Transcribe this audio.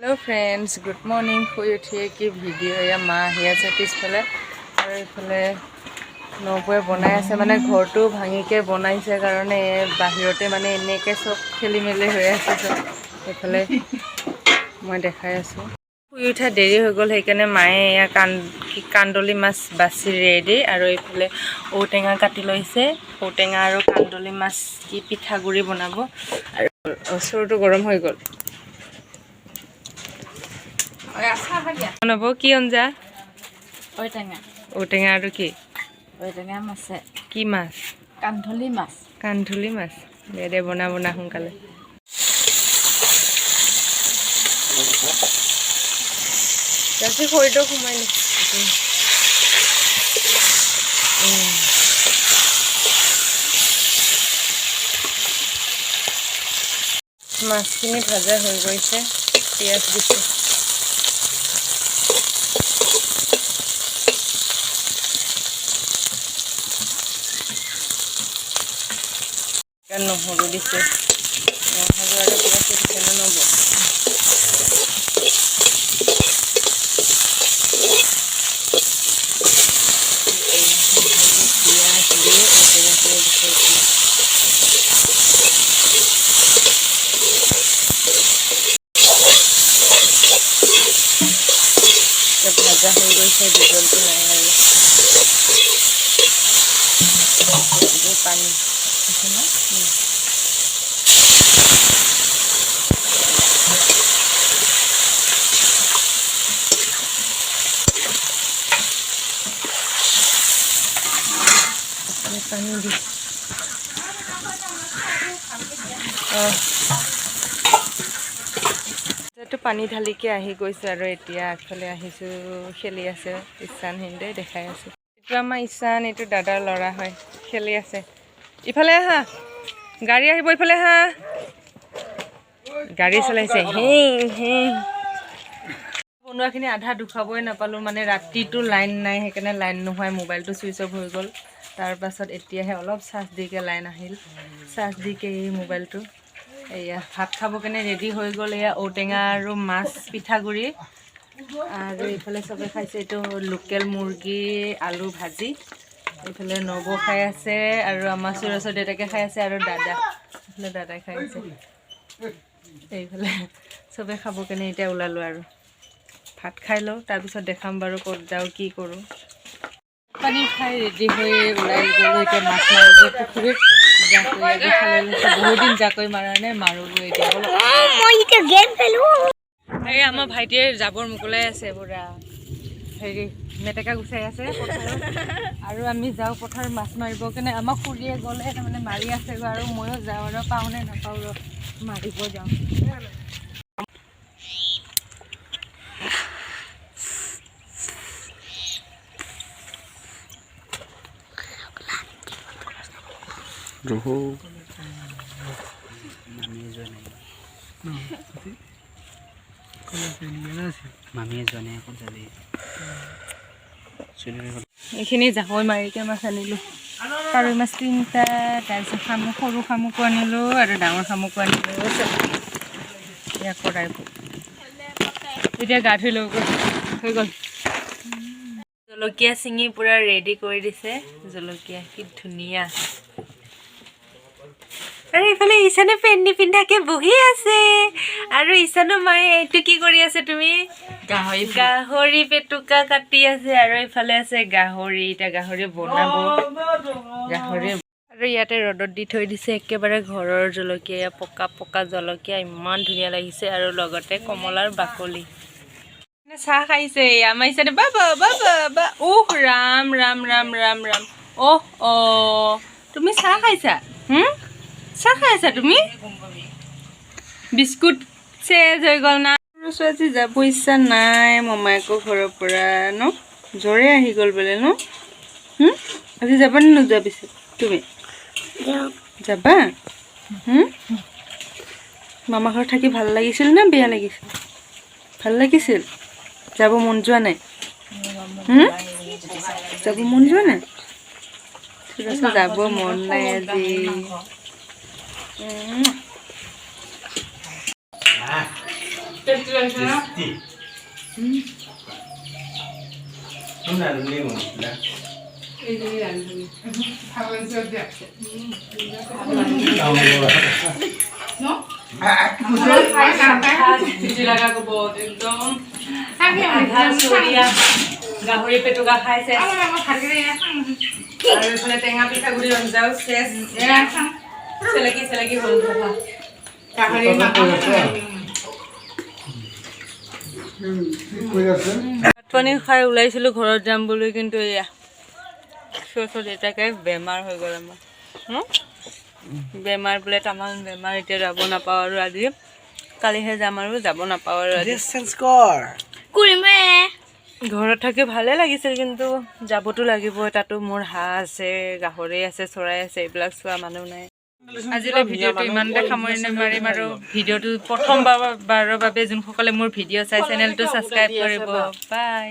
Hello friends good morning Shuey उठिए कि video या मा आहि आछे पिछफाले और इफाले नबुए बनाई आछे माने घरटो भांगिके बनाइছে कारणे बाहिरते माने एनेके सब खेली मेली হৈ আছে सब इफाले मैं देखाई आछो शुई उठा देरी हो गल हेकाने माए या कांदली माछ बासी रेडी और इफाले औटेঙা काटि लइছে औटेঙা और कांदली माछ की पिठागुड़ी बनाबो और ओसरটো गरम হৈ गल কি অঞ্জা ঔটেঙা আৰু কি মাছে কি মাছ কান্ধুলি মাছ দে বনা বনা সোনকালে যাতে খৰিটো সোমাই নি মাছখিনি ভাজা হৈ গৈছে পিঁয়াজ দিছে নহৰু দিছে নহৰু আৰু পিঁয়াজ দিছে নব পিঁয়াজ দিয়ে ঔটেঙাখিনি দিছে ভাজা হৈ গৈছে বিজলটো নাই আৰু পানী पानी दी तो पानी ढालिके आहि गइसे और एतिया आगफाले आहिसु खेली आछे इसान हिंदे देखाई आछे एटु आमा इसान एटु दादार लरा হয় खेली आछे इफाले हा गाड़ी आहिबो इफाले हा गाड़ी चलाइছে हे हे বনোৱাখিনি আধা দুখাবই নাপালো মানে ৰাতিটো লাইন নাই হেকানে লাইন নহয় মোবাইলটো সুইচ অফ হৈ গল तार पाছত एतियाहे अलप चार्ज दिके लाइन आहिल चार्ज दिके मोबाइलটো एया भात खाबो केने रेडी হৈ গল এয়া ঔটেঙা আৰু মাছ পিঠাগুড়ি আৰু ইফালে সবে খাইছে এটো লোকেল মুৰ্গী আলু ভাজি ইফালে নব খাই আছে আৰু আমাৰ সুৰস দেতাকে খাই আছে আৰু দাদাই খাই আছে এইফালে সবে খাবো কেনে এটা উলালো আৰু ভাত খাই লও তাৰ পিছত দেখাম বাৰু ক'ত যাও কি কৰো पानी खाई रेडी हो ऊल् गलो क्या माछ मारो पुखुरी बहुत दिन जाकै मारा ना मारो आमार भाईटे जाबर मुकलाई आछे पूरा हेरी मेटेका गुचाई आछे और आमी जाओ पथार माछ मारिब केने आमाक खुरिये गले तारमाने मारि आछे और मयो जाओ और पाओ ने नापाओ मारिब जाओ Roho mami jone kon jabe এইখিনি জাকৈ মাৰিকে মাছ আনিলো কাৰৈ মাছ তিনটা তাৰপিছত শামুক সৰু শামুকো আনিলো আৰু ডাঙৰ শামুকো আনিলো ইয়া কৰাই এতিয়া গা ধুই লও হৈ গল জলকীয়া চিঙি পুৰা ৰেডি কৰি দিছে জলকীয়া কি ধুনিয়া अरे इफाले इसाने पेन्नी पिंधा के बहि आछे आरो इसानो माय एटु की करि आछे तुमी गाहरि पेटुका काटि आछे आरो इफाले आछे गाहरि इटा गाहरि बनाबो गाहरि आरो याते रडत दि थৈ दिसे एकेबारे घरर जलकिया पका पका जलकिया इमान धुनिया लागिसे आरो लगते कमलार बाकली चा खाइसे आमाइसाने बाबा बाबा बा ओह राम राम राम राम राम ओह ओ तुमी चा खाइसा चा खाइसा तुमी बिस्कुट চেজ হৈ গল না ৰসআজি যাব ইচ্ছা নাই মমাইকো ঘৰৰ পৰা ন জৰে আহি গল বলে ন আজি যাবা নে নোযোৱা পিছে তুমি যাবা মামা ঘৰ থাকি ভাল লাগিছিল না বেয়া লাগিছিল ভাল লাগিছিল যাব মন যোৱা নাই যাব মন যোৱা নাই ঠিক আছে যাব মন নাই আজি গাহৰি পেটুকা খাইছে আৰু এইফালে টেঙা পিঠাগুড়ি ৰঞ্জাও চেচ চেলেকি চেলেকি হ'ল ভাত পানী খাই ওলাইছিলোঁ ঘৰত যাম বুলি, কিন্তু এয়া দেউতাকে বেমাৰ হৈ গ'ল আমাৰ। বেমাৰ বোলে তামান বেমাৰ, এতিয়া যাব নাপাওঁ আৰু আজি কালিহে যাম আৰু যাব নাপাওঁ আৰু আজি ঘৰত থাকি ভালে লাগিছিল, কিন্তু যাবতো লাগিব। তাতো মোৰ হাঁহ আছে, গাহৰি আছে, চৰাই আছে, এইবিলাক চোৱা মানুহ নাই। আজিলৈ ভিডিঅ'টো ইমানতে সামৰি মাৰিম আৰু ভিডিঅ'টো প্ৰথমবাৰৰ বাবে যোনসকলে মোৰ ভিডিঅ' চাই চেনেলটো ছাবস্ক্ৰাইব কৰিব। বাই।